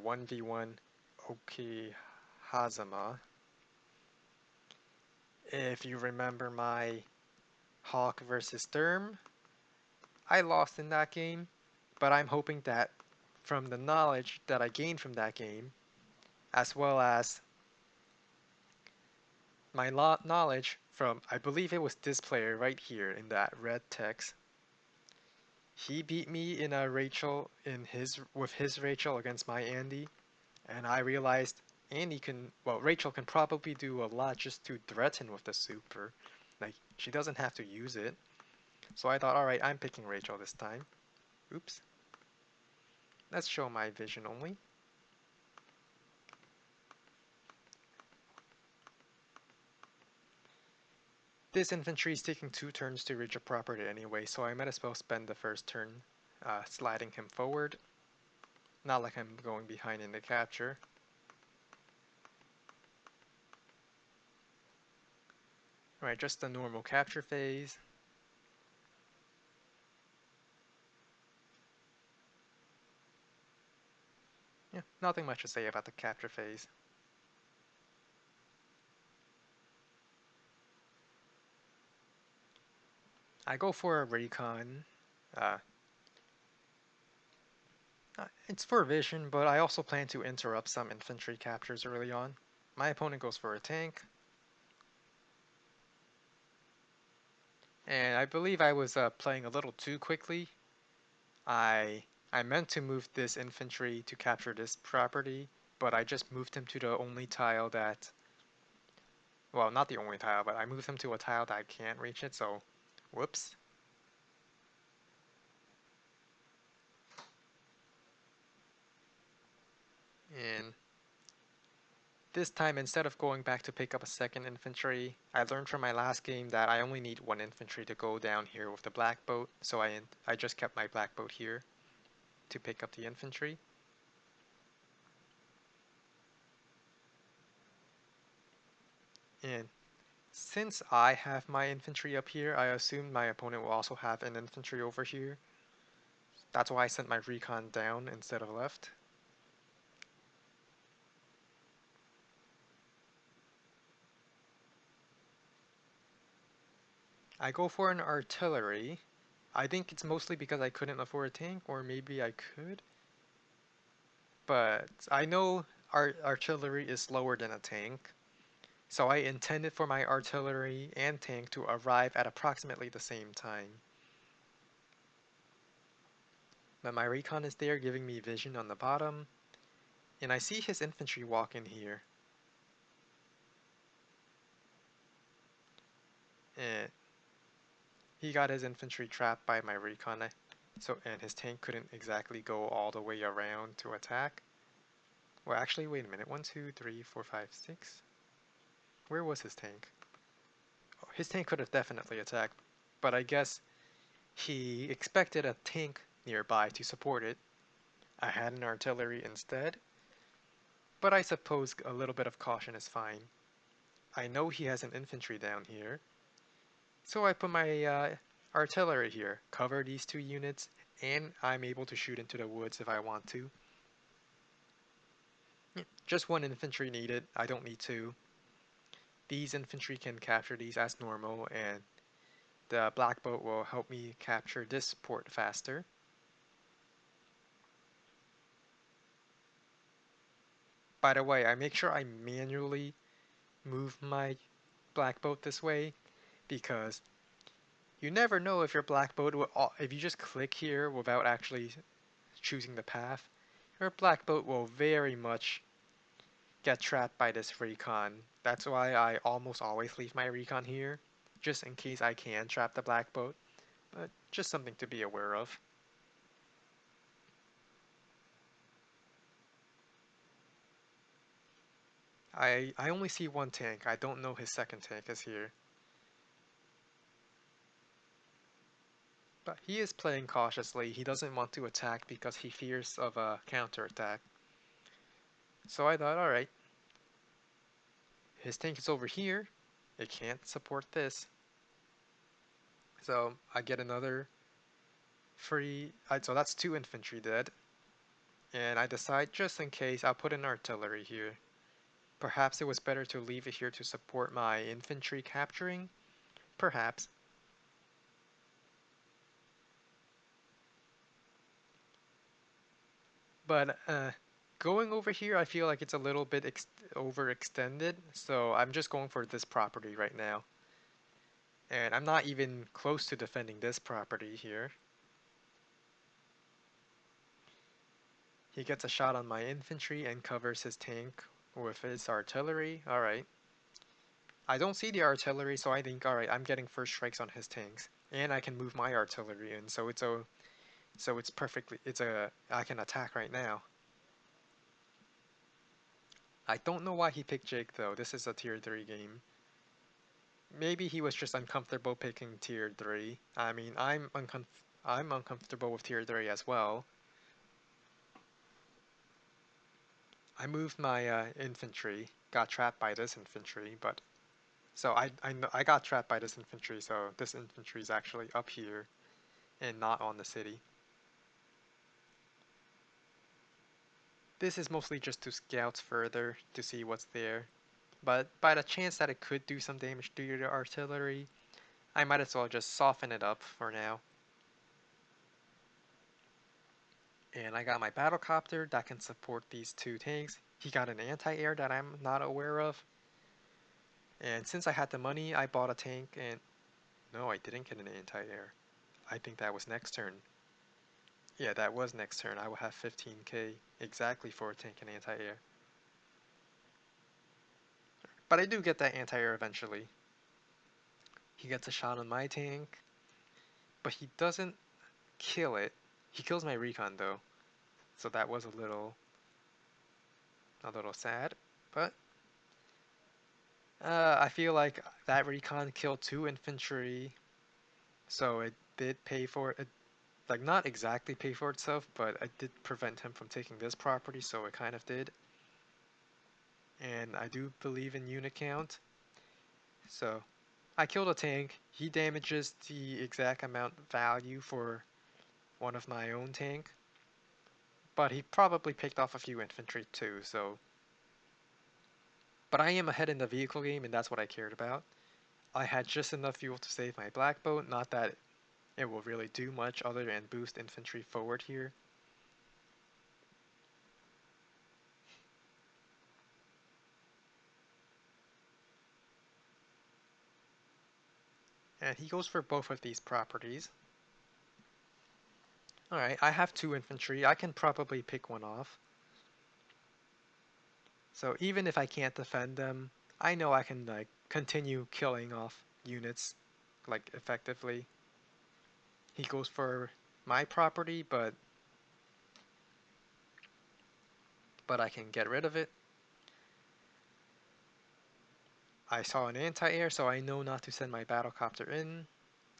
1v1 Okihazama. If you remember my Hawk versus Sturm, I lost in that game, but I'm hoping that from the knowledge that I gained from that game, as well as my knowledge from, I believe it was this player right here in that red text, he beat me in a Rachael with his Rachael against my Andy, and I realized Rachael can probably do a lot just to threaten with the super. Like, she doesn't have to use it. So I thought, alright, I'm picking Rachael this time. Oops. Let's show my vision only. This infantry is taking 2 turns to reach a property anyway, so I might as well spend the first turn sliding him forward. Not like I'm going behind in the capture. Alright, just the normal capture phase. Yeah, nothing much to say about the capture phase. I go for a recon. Uh, it's for vision, but I also plan to interrupt some infantry captures early on. My opponent goes for a tank. And I believe I was playing a little too quickly. I meant to move this infantry to capture this property, but I just moved him to the only tile that... Well, not the only tile, but I moved him to a tile that I can't reach it, so... Whoops. And this time, instead of going back to pick up a second infantry, I learned from my last game that I only need 1 infantry to go down here with the black boat, so I just kept my black boat here to pick up the infantry. And since I have my infantry up here, I assume my opponent will also have an infantry over here. That's why I sent my recon down instead of left. I go for an artillery. I think it's mostly because I couldn't afford a tank, or maybe I could. But I know artillery is slower than a tank, so I intended for my artillery and tank to arrive at approximately the same time. But my recon is there giving me vision on the bottom, and I see his infantry walk in here. And he got his infantry trapped by my recon, and his tank couldn't exactly go all the way around to attack. Well, actually, wait a minute. 1, 2, 3, 4, 5, 6. Where was his tank? Oh, his tank could have definitely attacked, but I guess he expected a tank nearby to support it. I had an artillery instead, but I suppose a little bit of caution is fine. I know he has an infantry down here, so I put my artillery here, cover these 2 units, and I'm able to shoot into the woods if I want to. Just 1 infantry needed, I don't need 2. These infantry can capture these as normal, and the black boat will help me capture this port faster. By the way, I make sure I manually move my black boat this way, because you never know if your black boat will, if you just click here without actually choosing the path, your black boat will very much get trapped by this recon. That's why I almost always leave my recon here, just in case I can trap the black boat, but just something to be aware of. I only see 1 tank, I don't know his second tank is here. But he is playing cautiously, he doesn't want to attack because he fears of a counterattack. So I thought, alright, his tank is over here, it can't support this. So I get another free, so that's 2 infantry dead. And I decide, just in case, I'll put an artillery here. Perhaps it was better to leave it here to support my infantry capturing? Perhaps. But going over here, I feel like it's a little bit overextended, so I'm just going for this property right now. And I'm not even close to defending this property here. He gets a shot on my infantry and covers his tank with his artillery. Alright. I don't see the artillery, so I think, alright, I'm getting first strikes on his tanks. And I can move my artillery in, so it's perfectly, I can attack right now. I don't know why he picked Jake though. This is a tier 3 game. Maybe he was just uncomfortable picking tier 3. I mean, I'm uncomfortable with tier 3 as well. I moved my infantry, got trapped by this infantry, but so I got trapped by this infantry, so this infantry is actually up here and not on the city. This is mostly just to scout further to see what's there, but by the chance that it could do some damage to your artillery, I might as well just soften it up for now. And I got my battlecopter that can support these two tanks. He got an anti-air that I'm not aware of. And since I had the money, I bought a tank and... No, I didn't get an anti-air. I think that was next turn. Yeah, that was next turn. I will have 15k exactly for a tank and anti-air. But I do get that anti-air eventually. He gets a shot on my tank, but he doesn't kill it. He kills my recon though, so that was a little sad. But I feel like that recon killed 2 infantry, so it did pay for it. Like not exactly pay for itself, but it did prevent him from taking this property, so it kind of did. And I do believe in unit count, so I killed a tank. He damages the exact amount of value for one of my own tank, but he probably picked off a few infantry too, so... But I am ahead in the vehicle game, and that's what I cared about. I had just enough fuel to save my black boat, not that it will really do much other than boost infantry forward here. And he goes for both of these properties. Alright, I have 2 infantry. I can probably pick one off. So even if I can't defend them, I know I can like continue killing off units like effectively. He goes for my property, but I can get rid of it. I saw an anti-air, so I know not to send my battlecopter in.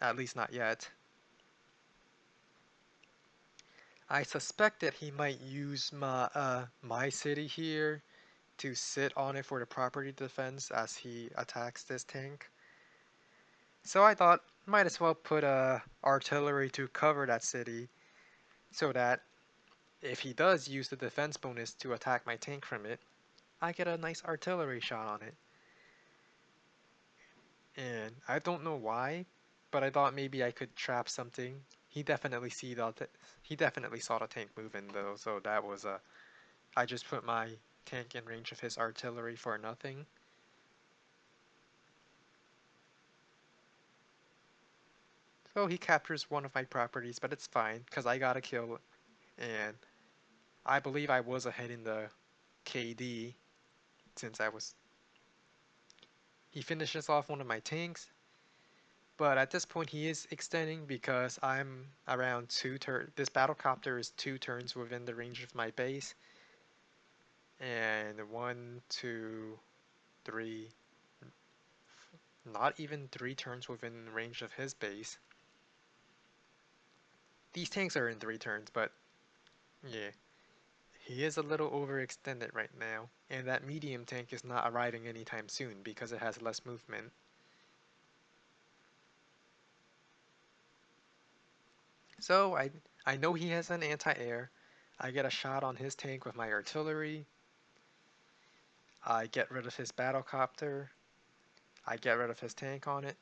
At least not yet. I suspect that he might use my city here to sit on it for the property defense as he attacks this tank. So I thought, might as well put artillery to cover that city, so that if he does use the defense bonus to attack my tank from it, I get a nice artillery shot on it. And I don't know why, but I thought maybe I could trap something. He definitely saw the tank moving though, so that was a... I just put my tank in range of his artillery for nothing. So he captures one of my properties, but it's fine, because I got a kill, and I believe I was ahead in the KD, since I was... He finishes off one of my tanks, but at this point he is extending because I'm around 2 turns. This battlecopter is 2 turns within the range of my base, and 1, 2, 3, not even 3 turns within range of his base. These tanks are in 3 turns, but yeah. He is a little overextended right now, and that medium tank is not arriving anytime soon because it has less movement. So I know he has an anti-air. I get a shot on his tank with my artillery. I get rid of his battlecopter. I get rid of his tank on it.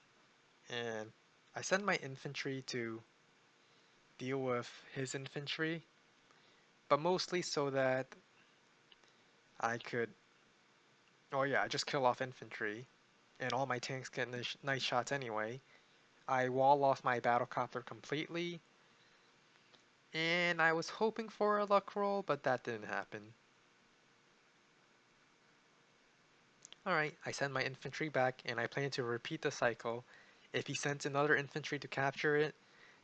And I send my infantry to deal with his infantry, but mostly so that I could. Oh, yeah, I just kill off infantry, and all my tanks get nice shots anyway. I wall off my battlecopter completely, and I was hoping for a luck roll, but that didn't happen. Alright, I send my infantry back, and I plan to repeat the cycle. If he sends another infantry to capture it,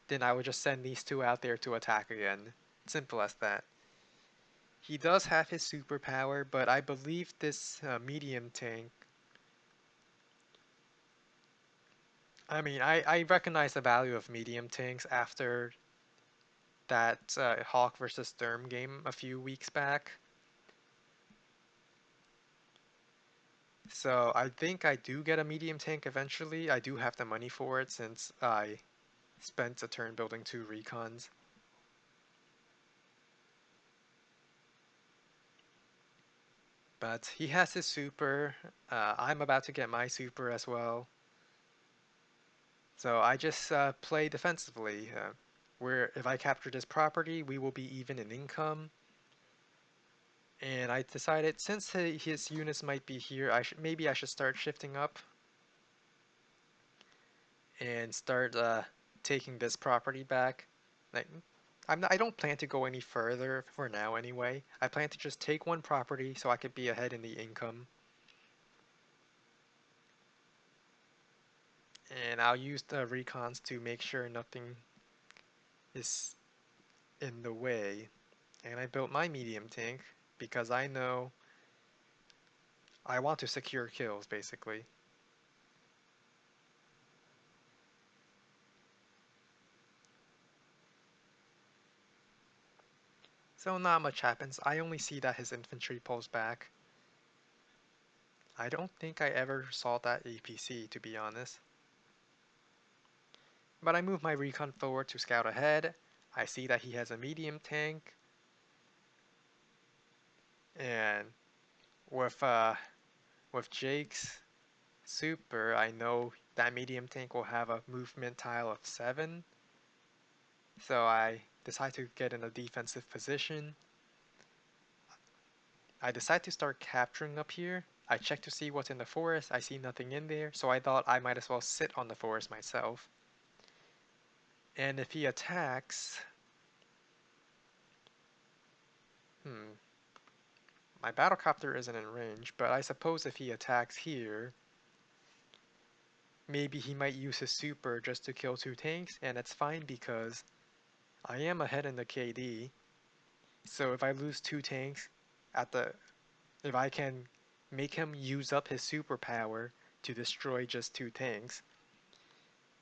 then I would just send these two out there to attack again. Simple as that. He does have his superpower, but I believe this medium tank. I mean, I recognize the value of medium tanks after that Hawk versus Sturm game a few weeks back. So I think I do get a medium tank eventually. I do have the money for it since I spent a turn building 2 recons. But he has his super. I'm about to get my super as well. So I just play defensively. Where if I capture this property, we will be even in income. And I decided since his units might be here, maybe I should start shifting up and start taking this property back. Like, I don't plan to go any further for now anyway. I plan to just take one property so I could be ahead in the income. And I'll use the recons to make sure nothing is in the way. And I built my medium tank because I know I want to secure kills basically. So not much happens. I only see that his infantry pulls back. I don't think I ever saw that APC, to be honest. But I move my recon forward to scout ahead. I see that he has a medium tank. And with Jake's super, I know that medium tank will have a movement tile of 7. So I decide to get in a defensive position. I decide to start capturing up here. I check to see what's in the forest. I see nothing in there, so I thought I might as well sit on the forest myself. And if he attacks... My battlecopter isn't in range, but I suppose if he attacks here, maybe he might use his super just to kill 2 tanks, and it's fine because I am ahead in the KD. So if I lose 2 tanks at the... if I can make him use up his superpower to destroy just 2 tanks,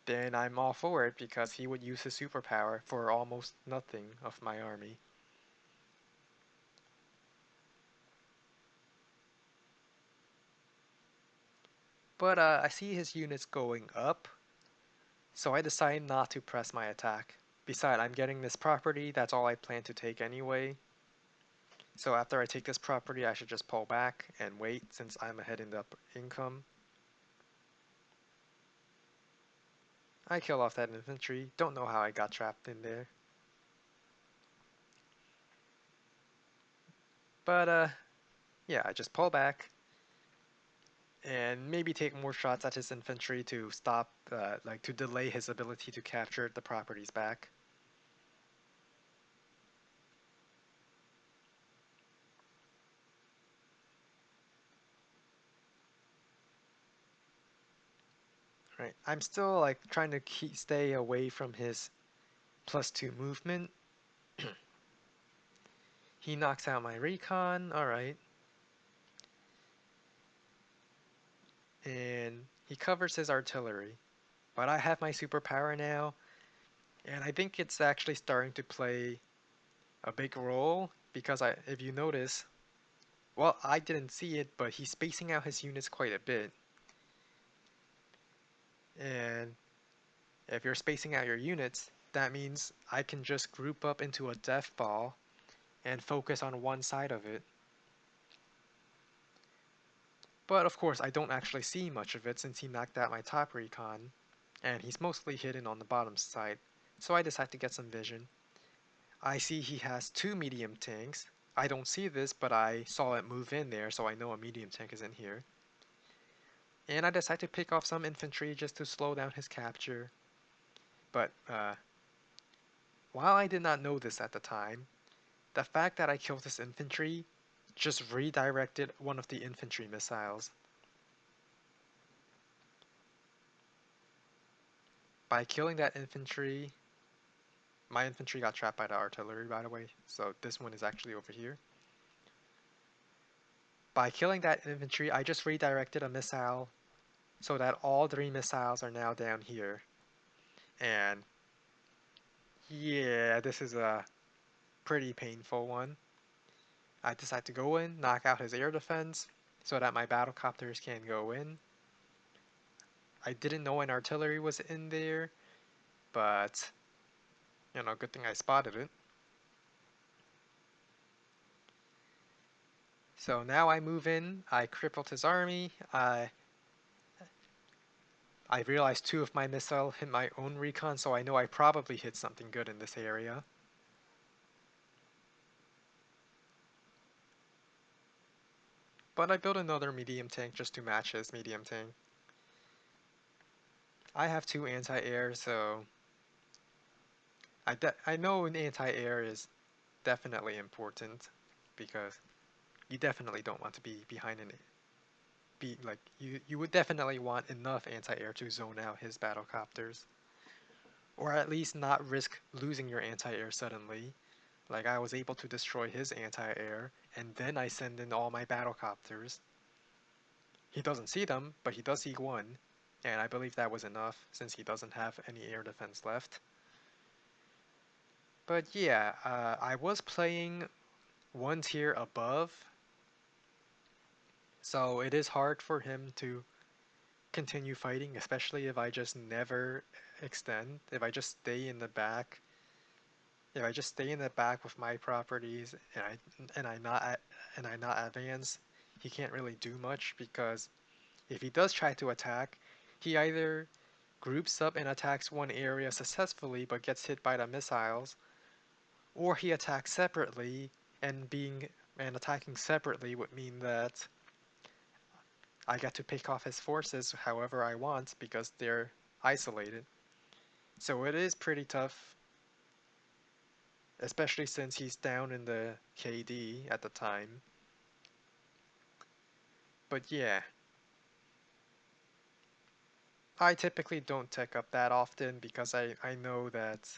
then I'm all for it because he would use his superpower for almost nothing of my army. But I see his units going up, so I decide not to press my attack. Besides, I'm getting this property, that's all I plan to take anyway. So after I take this property, I should just pull back and wait since I'm ahead in the income. I kill off that infantry, don't know how I got trapped in there. But yeah, I just pull back and maybe take more shots at his infantry to stop, like to delay his ability to capture the properties back. Right, I'm still like trying to stay away from his +2 movement. He knocks out my recon, alright. And he covers his artillery. But I have my superpower now, and I think it's actually starting to play a big role because if you notice, well, I didn't see it, but he's spacing out his units quite a bit. And if you're spacing out your units, that means I can just group up into a death ball and focus on one side of it. But of course, I don't actually see much of it since he knocked out my top recon, and he's mostly hidden on the bottom side. So I decide to get some vision. I see he has two medium tanks. I don't see this, but I saw it move in there, so I know a medium tank is in here. And I decide to pick off some infantry just to slow down his capture. But while I did not know this at the time, the fact that I killed this infantry just redirected one of the infantry missiles. By killing that infantry, my infantry got trapped by the artillery, by the way, so this one is actually over here. By killing that infantry, I just redirected a missile so that all three missiles are now down here. And yeah, this is a pretty painful one. I decide to go in, knock out his air defense so that my battlecopters can go in. I didn't know an artillery was in there, but good thing I spotted it. So now I move in, I crippled his army, I realized two of my missiles hit my own recon, so I know I probably hit something good in this area. But I built another medium tank just to match his medium tank. I have two anti-air, so I know an anti-air is definitely important because you definitely don't want to be behind an be like you would definitely want enough anti-air to zone out his battlecopters, or at least not risk losing your anti-air suddenly. Like I was able to destroy his anti-air, and then I send in all my battlecopters. He doesn't see them, but he does see one, and I believe that was enough since he doesn't have any air defense left. But yeah, I was playing one tier above, so it is hard for him to continue fighting, especially if I just never extend, if I just stay in the back. If I just stay in the back with my properties and I not advance, he can't really do much because if he does try to attack, he either groups up and attacks one area successfully but gets hit by the missiles, or he attacks separately and attacking separately would mean that I get to pick off his forces however I want because they're isolated. So it is pretty tough, especially since he's down in the KD at the time. But yeah, I typically don't tech up that often because I know that,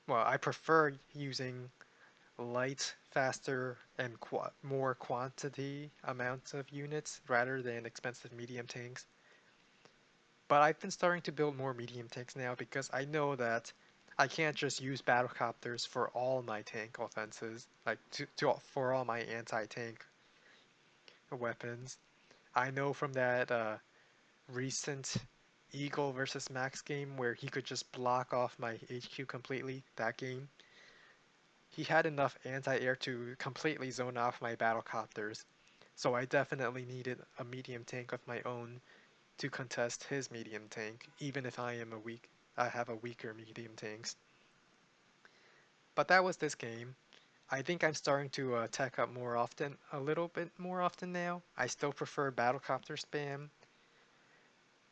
well, I prefer using light, faster, and more quantity amounts of units rather than expensive medium tanks. But I've been starting to build more medium tanks now because I know that I can't just use battlecopters for all my tank offenses, like for all my anti-tank weapons. I know from that recent Eagle versus Max game where he could just block off my HQ completely, that game, he had enough anti-air to completely zone off my battlecopters. So I definitely needed a medium tank of my own to contest his medium tank, even if I have a weaker medium tanks. But that was this game. I think I'm starting to tech up more often, a little bit more often now. I still prefer battlecopter spam,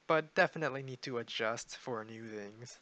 but definitely need to adjust for new things.